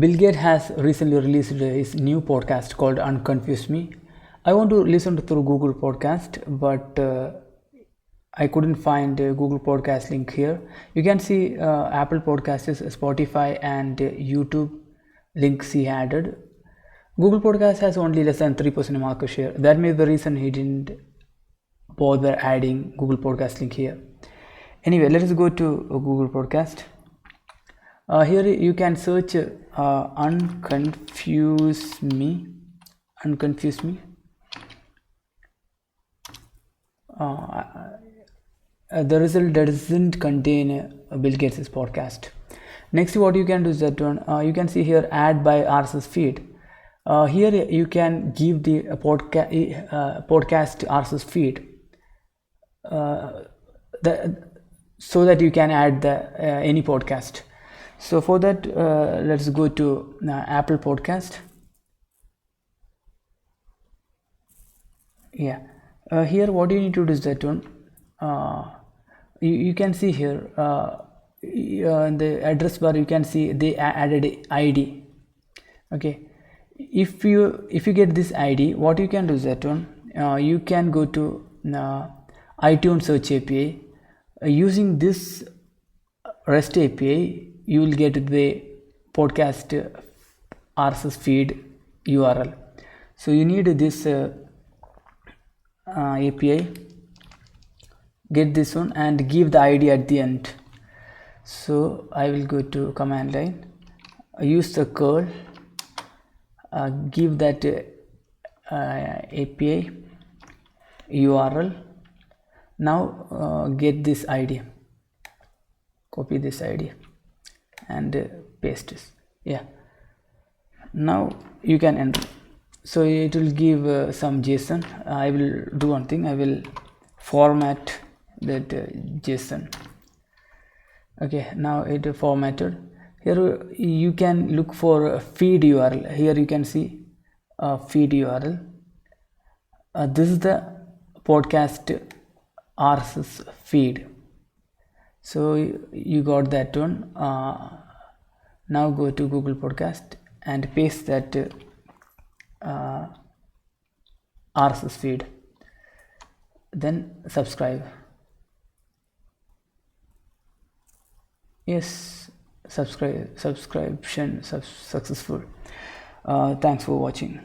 Bill Gates has recently released his new podcast called Unconfuse Me. I want to listen through Google Podcast, but I couldn't find a Google Podcast link here. You can see Apple Podcasts, Spotify, and YouTube links he added. Google Podcast has only less than 3% market share. That may be the reason he didn't bother adding Google Podcast link here. Anyway, let us go to Google Podcast. Here you can search Unconfuse Me. The result doesn't contain Bill Gates' podcast. Next, what you can do is that one, you can see here add by RSS feed. Here you can give the podcast RSS feed so that you can add the any podcast. So for that, let's go to Apple Podcast. Yeah, here what you need to do is that one. You can see here in the address bar. You can see they added ID. Okay, if you get this ID, what you can do is that one. You can go to iTunes search API. Using this REST API, you will get the podcast RSS feed URL. So you need this API, get this one and give the ID at the end. So I will go to command line, use the curl, give that API URL. Now get this ID, copy this ID and paste this. Yeah, now you can enter. So it will give some JSON. I will do one thing, I will format that JSON. Okay, now it formatted. Here you can look for a feed URL. Here you can see a feed URL. This is the podcast RSS feed. So you got that one. Now go to Google Podcast and paste that RSS feed, then subscribe. Yes, subscription successful. Thanks for watching.